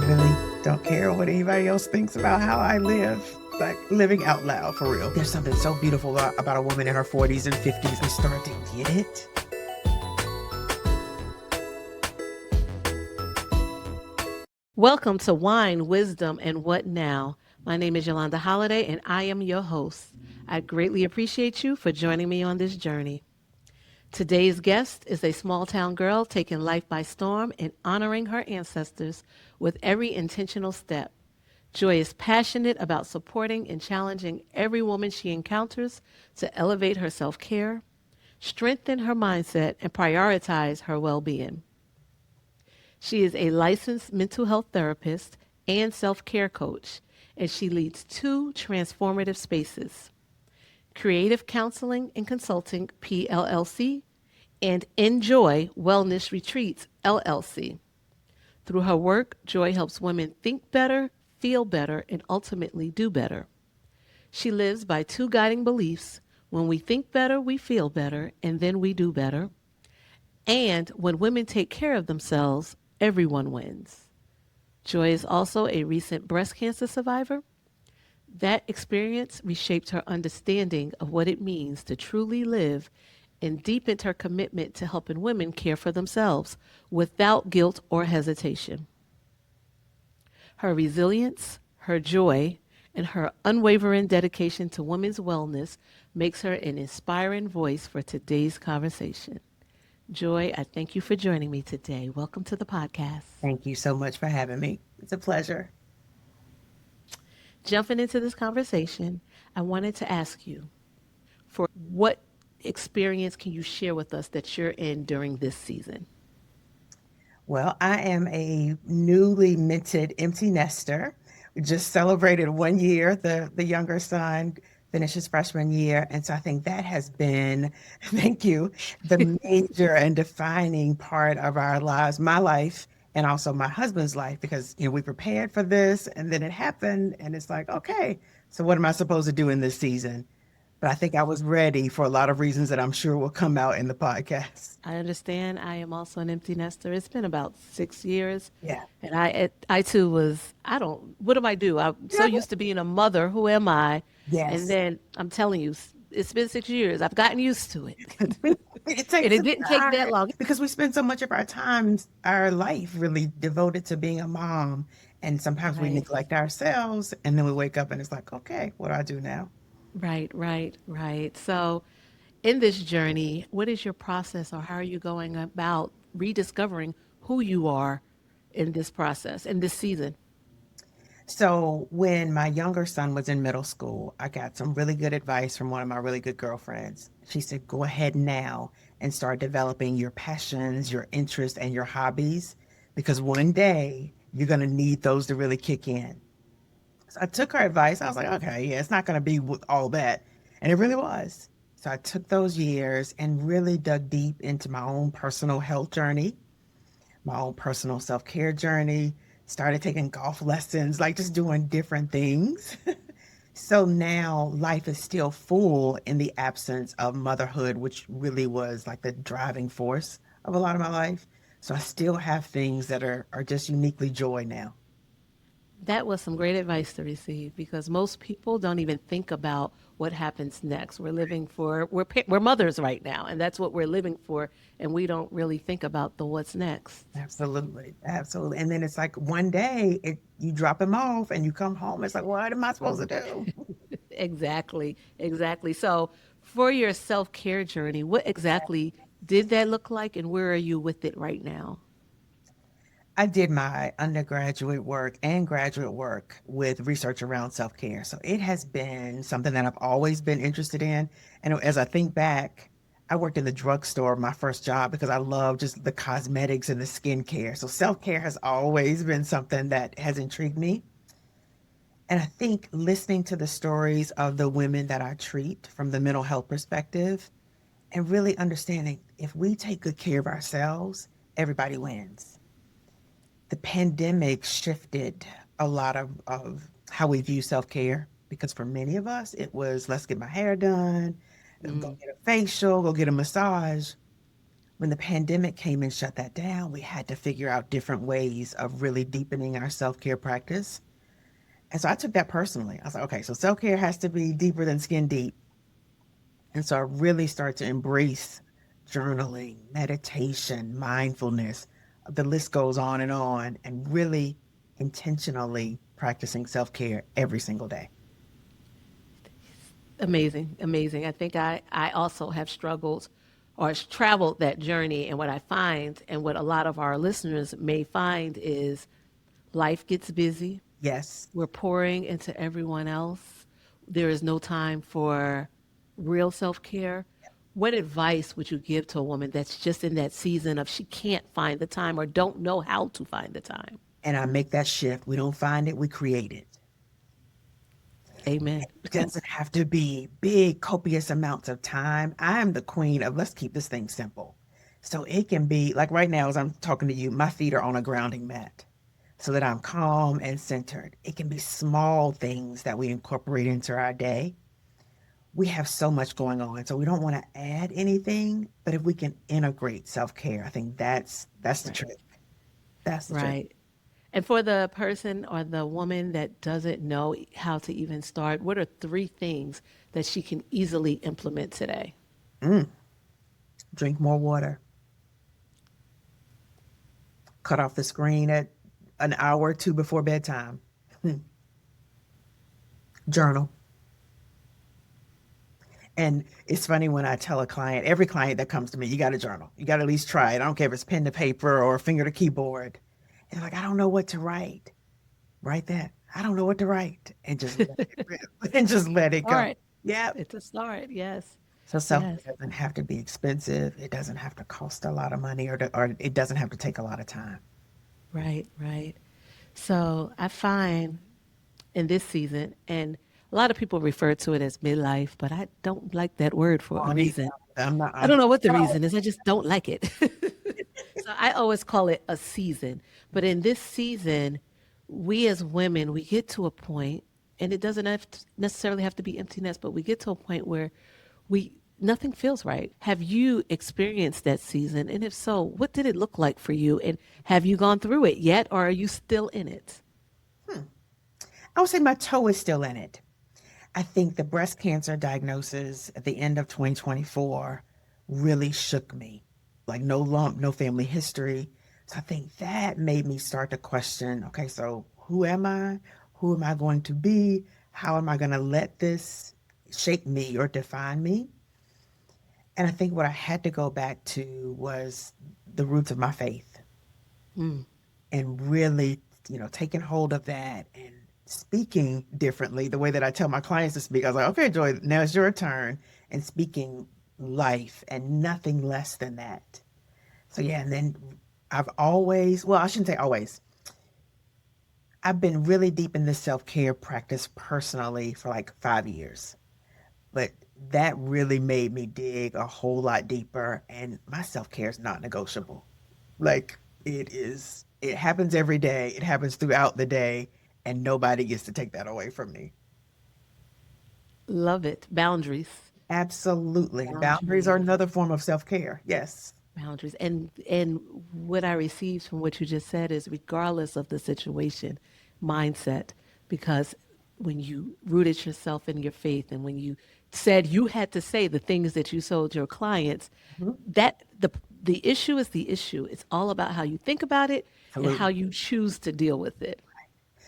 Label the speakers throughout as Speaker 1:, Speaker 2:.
Speaker 1: really don't care what anybody else thinks about how I live. Like living out loud for real. There's something so beautiful about a woman in her 40s and 50s and start to get it.
Speaker 2: Welcome to Wine, Wisdom, and What Now? My name is Yolanda Holiday, and I am your host. I greatly appreciate you for joining me on this journey. Today's guest is a small town girl taking life by storm and honoring her ancestors with every intentional step. Joy is passionate about supporting and challenging every woman she encounters to elevate her self care, strengthen her mindset, and prioritize her well being. She is a licensed mental health therapist and self care coach, and she leads two transformative spaces: Creative Counseling and Consulting, PLLC, and Enjoy Wellness Retreats, LLC. Through her work, Joy helps women think better, feel better, and ultimately do better. She lives by two guiding beliefs: when we think better, we feel better, and then we do better. And when women take care of themselves, everyone wins. Joy is also a recent breast cancer survivor. That experience reshaped her understanding of what it means to truly live and deepened her commitment to helping women care for themselves without guilt or hesitation. Her resilience, her joy, and her unwavering dedication to women's wellness makes her an inspiring voice for today's conversation. Joy, I thank you for joining me today. Welcome to the podcast.
Speaker 1: Thank you so much for having me. It's a pleasure.
Speaker 2: Jumping into this conversation, I wanted to ask you for what experience can you share with us that you're in during this season?
Speaker 1: Well, I am a newly minted empty nester. We just celebrated 1 year. The younger son finishes freshman year. And so I think that has been, thank you, the major and defining part of our lives, my life and also my husband's life, because we prepared for this and then it happened and it's like, okay, so what am I supposed to do in this season? But I think I was ready for a lot of reasons that I'm sure will come out in the podcast.
Speaker 2: I understand. I am also an empty nester. It's been about 6 years,
Speaker 1: Yeah.
Speaker 2: and I too was. I don't. What do I do? I'm so used to being a mother. Who am I? And
Speaker 1: Yes.
Speaker 2: then I'm telling you, it's been 6 years. I've gotten used to it,
Speaker 1: It
Speaker 2: and
Speaker 1: takes
Speaker 2: it
Speaker 1: some
Speaker 2: didn't take that
Speaker 1: time
Speaker 2: long.
Speaker 1: because we spend so much of our time, our life really devoted to being a mom. And sometimes we
Speaker 2: Right,
Speaker 1: neglect ourselves and then we wake up and it's like, okay, what do I do now?
Speaker 2: right. So, in this journey, what is your process, or how are you going about rediscovering who you are in this process, in this season?
Speaker 1: So when my younger son was in middle school, I got some really good advice from one of my really good girlfriends. She said, go ahead now and start developing your passions, your interests, and your hobbies, because one day you're going to need those to really kick in. So I took her advice. I was like, okay, yeah, it's not going to be with all that. And it really was. So I took those years and really dug deep into my own personal health journey, my own personal self care journey, started taking golf lessons, like just doing different things. So now life is still full in the absence of motherhood, which really was like the driving force of a lot of my life. So I still have things that are just uniquely joy now.
Speaker 2: That was some great advice to receive because most people don't even think about what happens next. We're mothers right now, and that's what we're living for, and we don't really think about the what's next.
Speaker 1: Absolutely. Absolutely. And then it's like one day you drop him off and you come home. It's like, what am I supposed to do?
Speaker 2: Exactly. So, for your self care journey, what exactly did that look like, and where are you with it right now?
Speaker 1: I did my undergraduate work and graduate work with research around self care. So it has been something that I've always been interested in. And as I think back, I worked in the drugstore, my first job, because I love just the cosmetics and the skincare. So self care has always been something that has intrigued me. And I think listening to the stories of the women that I treat from the mental health perspective and really understanding if we take good care of ourselves, everybody wins. The pandemic shifted a lot of how we view self care because for many of us, it was let's get my hair done, go
Speaker 2: Mm,
Speaker 1: get a facial, go get a massage. When the pandemic came and shut that down, we had to figure out different ways of really deepening our self care practice. And so I took that personally. I was like, okay, so self care has to be deeper than skin deep. And so I really started to embrace journaling, meditation, mindfulness. The list goes on, and really intentionally practicing self care every single day.
Speaker 2: Amazing, amazing. I think I also have struggled or traveled that journey. And what I find, and what a lot of our listeners may find, is life gets busy.
Speaker 1: Yes.
Speaker 2: We're pouring into everyone else. There is no time for real self care. What advice would you give to a woman that's just in that season of she can't find the time or don't know how to find the time?
Speaker 1: And I make that shift. We don't find it, we create it.
Speaker 2: Amen.
Speaker 1: It doesn't have to be big, copious amounts of time. I am the queen of let's keep this thing simple. So it can be like right now, as I'm talking to you, my feet are on a grounding mat so that I'm calm and centered. It can be small things that we incorporate into our day. We have so much going on, so we don't want to add anything, but if we can integrate self-care, I think that's the
Speaker 2: Right.
Speaker 1: trick. That's the trick.
Speaker 2: Right. And for the person or the woman that doesn't know how to even start, what are three things that she can easily implement today?
Speaker 1: Mm, drink more water. Cut off the screen at an hour or two before bedtime. Journal. And it's funny when I tell a client, every client that comes to me, you got to journal. You got to at least try it. I don't care if it's pen to paper or finger to keyboard. And they're like, I don't know what to write. Write that. I don't know what to write. And just let it rip and just let it go.
Speaker 2: Start.
Speaker 1: Yep.
Speaker 2: It's a start. Yes.
Speaker 1: So self
Speaker 2: Yes.
Speaker 1: care doesn't have to be expensive. It doesn't have to cost a lot of money, or it doesn't have to take a lot of time.
Speaker 2: Right. Right. So I find in this season, and a lot of people refer to it as midlife, but I don't like that word for a
Speaker 1: On either.
Speaker 2: reason.
Speaker 1: I'm not.
Speaker 2: I
Speaker 1: I'm.
Speaker 2: don't know what the reason is. I just don't like it. So I always call it a season. But in this season, we as women, we get to a point, and it doesn't have to necessarily have to be emptiness, but we get to a point where we nothing feels right. Have you experienced that season? And if so, what did it look like for you? And have you gone through it yet, or are you still in it?
Speaker 1: I would say my toe is still in it. I think the breast cancer diagnosis at the end of 2024 really shook me. Like no lump, no family history. So I think that made me start to question, okay, so who am I? Who am I going to be? How am I going to let this shape me or define me? And I think what I had to go back to was the roots of my faith
Speaker 2: Mm,
Speaker 1: and really, taking hold of that and speaking differently the way that I tell my clients to speak. I was like, okay, Joy, now it's your turn, and speaking life and nothing less than that. So, yeah, and then I've always, well, I shouldn't say always, I've been really deep in this self care practice personally for like 5 years. But that really made me dig a whole lot deeper, and my self care is not negotiable. Like it happens every day. It happens throughout the day, and nobody gets to take that away from me.
Speaker 2: love it. Boundaries.
Speaker 1: Absolutely. Boundaries are
Speaker 2: Boundaries.
Speaker 1: another form of self-care. Yes.
Speaker 2: Boundaries. And what I received from what you just said is regardless of the situation, mindset, because when you rooted yourself in your faith and when you said you had to say the things that you told your clients,
Speaker 1: Mhm.
Speaker 2: that the issue is the issue. It's all about how you think about it and how
Speaker 1: Absolutely.
Speaker 2: you choose to deal with it.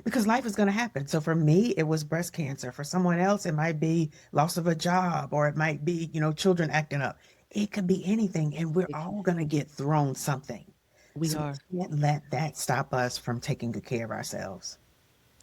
Speaker 1: Because life is going to happen. So for me, it was breast cancer. For someone else, it might be loss of a job, or it might be, children acting up. It could be anything, and we're
Speaker 2: It can,
Speaker 1: all going to get thrown something.
Speaker 2: we
Speaker 1: So
Speaker 2: are.
Speaker 1: we can't let that stop us from taking good care of ourselves.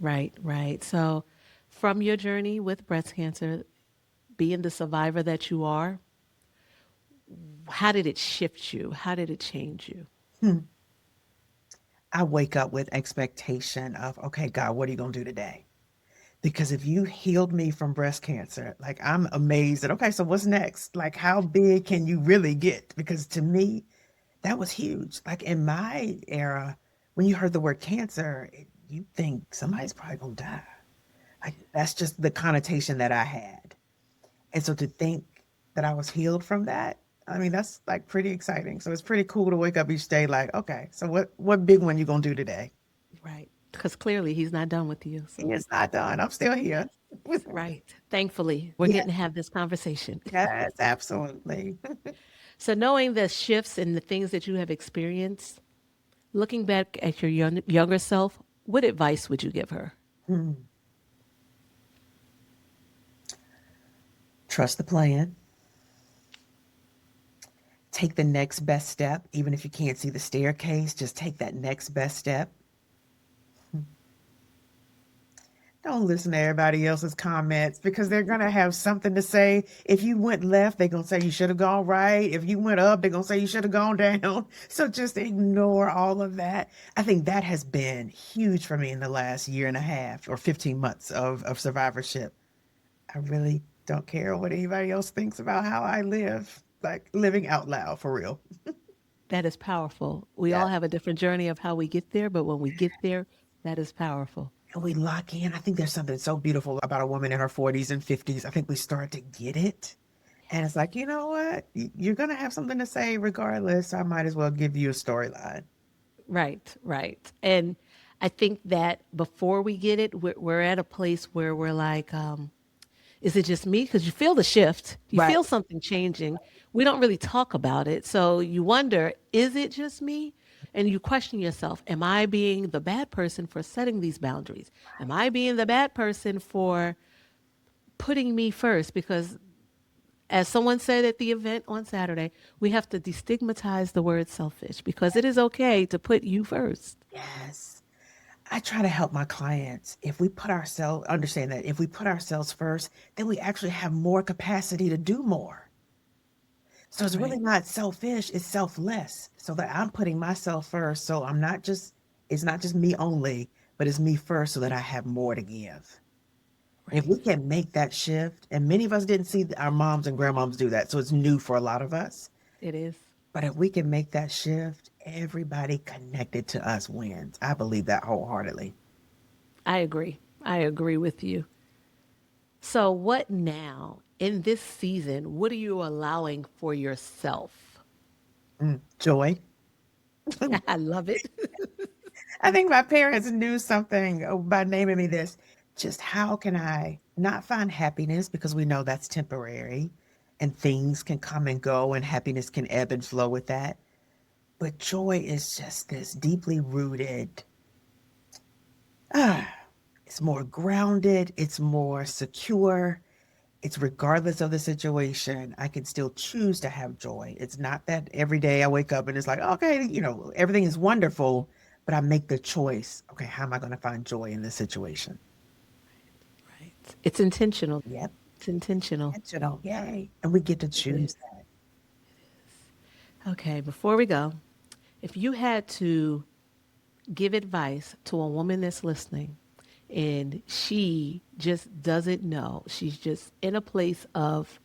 Speaker 2: Right, right. So from your journey with breast cancer, being the survivor that you are, how did it shift you? How did it change you?
Speaker 1: Hmm. I wake up with expectation of, okay, God, what are you going to do today? Because if you healed me from breast cancer, like I'm amazed at, okay, so what's next? Like, how big can you really get? Because to me, that was huge. Like in my era, when you heard the word cancer, you think somebody's probably going to die. Like, that's just the connotation that I had. And so to think that I was healed from that, I mean, that's like pretty exciting. So it's pretty cool to wake up each day like, okay, so what big one you gonna do today?
Speaker 2: Right. Because clearly he's not done with you. So,
Speaker 1: It's not done. I'm still here.
Speaker 2: right. Thankfully, we're
Speaker 1: Yeah,
Speaker 2: getting to have this conversation.
Speaker 1: yes, absolutely.
Speaker 2: So, knowing the shifts and the things that you have experienced, looking back at your younger self, what advice would you give her?
Speaker 1: Hmm. Trust the plan. Take the next best step, even if you can't see the staircase, just take that next best step. Don't listen to everybody else's comments because they're going to have something to say. If you went left, they're going to say you should have gone right. If you went up, they're going to say you should have gone down. So just ignore all of that. I think that has been huge for me in the last year and a half or 15 months of survivorship. I really don't care what anybody else thinks about how I live, like living out loud for real.
Speaker 2: That is powerful. We
Speaker 1: Yeah.
Speaker 2: all have a different journey of how we get there, but when we get there, that is powerful.
Speaker 1: And we lock in. I think there's something so beautiful about a woman in her 40s and 50s. I think we start to get it. And it's like, you know what? You're going to have something to say regardless. I might as well give you a storyline.
Speaker 2: Right, right. And I think that before we get it, we're at a place where we're like, is it just me? Because you feel the shift, you
Speaker 1: Right.
Speaker 2: feel something changing. We don't really talk about it. So you wonder, is it just me? And you question yourself, am I being the bad person for setting these boundaries? Am I being the bad person for putting me first? Because as someone said at the event on Saturday, we have to destigmatize the word selfish because it is okay to put you first.
Speaker 1: Yes. I try to help my clients. If we put ourselves, understand that if we put ourselves first, then we actually have more capacity to do more. So it's really
Speaker 2: Right,
Speaker 1: not selfish, it's selfless. So that I'm putting myself first. So I'm not just, it's not just me only, but it's me first so that I have more to give. If
Speaker 2: right.
Speaker 1: we can make that shift, and many of us didn't see our moms and grandmoms do that, so it's new for a lot of us.
Speaker 2: It is.
Speaker 1: But if we can make that shift, everybody connected to us wins. I believe that wholeheartedly.
Speaker 2: I agree. I agree with you. So, what now in this season? What are you allowing for yourself?
Speaker 1: Joy.
Speaker 2: I love it.
Speaker 1: I think my parents knew something by naming me this. Just how can I not find happiness because we know that's temporary and things can come and go and happiness can ebb and flow with that. But joy is just this deeply rooted, ah, it's more grounded, it's more secure. It's regardless of the situation, I can still choose to have joy. It's not that every day I wake up and it's like, okay, everything is wonderful, but I make the choice. Okay, how am I going to find joy in this situation?
Speaker 2: Right. It's intentional.
Speaker 1: Yep,
Speaker 2: It's intentional.
Speaker 1: intentional. Yay. And we get to
Speaker 2: It is.
Speaker 1: choose that.
Speaker 2: Okay, before we go, if you had to give advice to a woman that's listening and she just doesn't know, she's just in a place of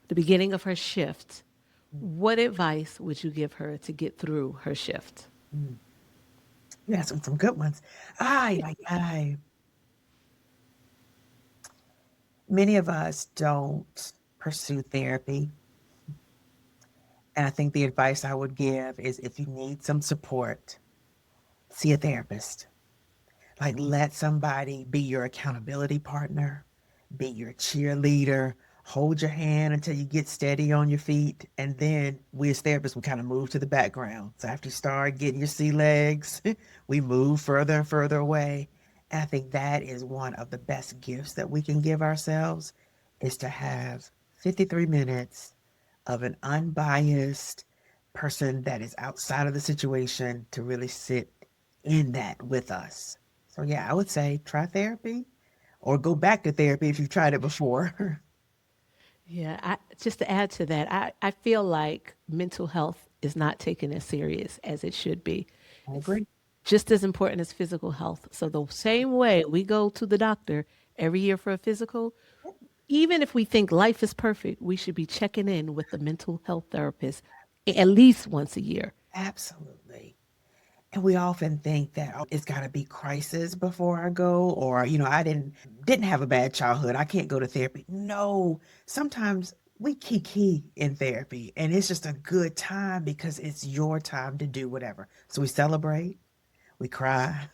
Speaker 2: the beginning of her shift, what advice would you give her to get through her shift?
Speaker 1: Mm. You have some good ones. Ay, ay, ay. Many of us don't pursue therapy. And I think the advice I would give is if you need some support, see a therapist. Like, let somebody be your accountability partner, be your cheerleader, hold your hand until you get steady on your feet. And then we as therapists, we kind of move to the background. So after you start getting your sea legs, we move further and further away. And I think that is one of the best gifts that we can give ourselves is to have 53 minutes of an unbiased person that is outside of the situation to really sit in that with us. So yeah, I would say try therapy or go back to therapy if you've tried it before.
Speaker 2: Yeah, just to add to that, I feel like mental health is not taken as serious as it should be.
Speaker 1: I
Speaker 2: It's
Speaker 1: agree.
Speaker 2: just as important as physical health. So, the same way we go to the doctor every year for a physical, even if we think life is perfect, we should be checking in with the mental health therapist at least once a year.
Speaker 1: Absolutely. And we often think that it's got to be crisis before I go, or I didn't have a bad childhood. I can't go to therapy. No, sometimes We kiki in therapy, and it's just a good time because it's your time to do whatever. So we celebrate, we cry,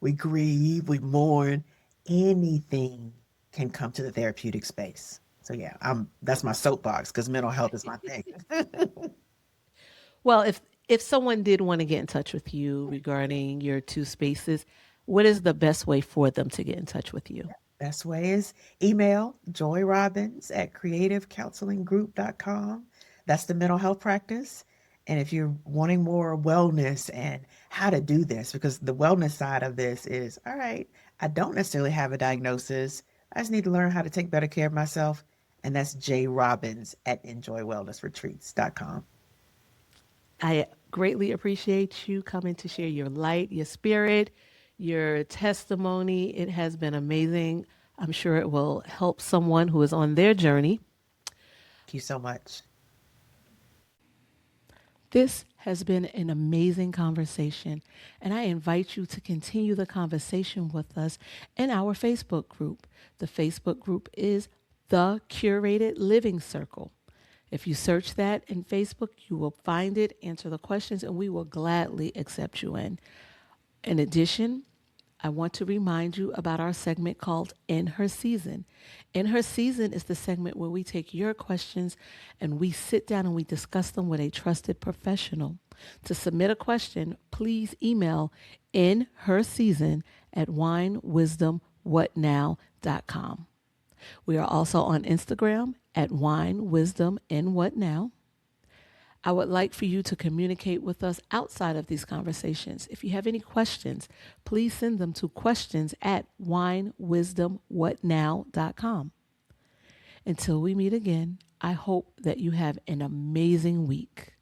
Speaker 1: we grieve, we mourn. Anything can come to the therapeutic space. So yeah, I'm that's my soapbox because mental health is my thing.
Speaker 2: Well, if someone did want to get in touch with you regarding your two spaces, what is the best way for them to get in touch with you?
Speaker 1: Best way is email Joy Robbins at creativecounselinggroup.com. That's the mental health practice. And if you're wanting more wellness and how to do this, because the wellness side of this is all right, I don't necessarily have a diagnosis. I just need to learn how to take better care of myself. And that's J Robbins at enjoywellnessretreats.com.
Speaker 2: I greatly appreciate you coming to share your light, your spirit, your testimony. It has been amazing. I'm sure it will help someone who is on their journey.
Speaker 1: Thank you so much.
Speaker 2: This has been an amazing conversation, and I invite you to continue the conversation with us in our Facebook group. The Facebook group is The Curated Living Circle. If you search that in Facebook, you will find it, answer the questions, and we will gladly accept you in. In addition, I want to remind you about our segment called In Her Season. In Her Season is the segment where we take your questions and we sit down and we discuss them with a trusted professional. To submit a question, please email in her season at winewisdomwhatnow.com. We are also on Instagram at Wine Wisdom and What Now. I would like for you to communicate with us outside of these conversations. If you have any questions, please send them to questions at winewisdomwhatnow.com. Until we meet again, I hope that you have an amazing week.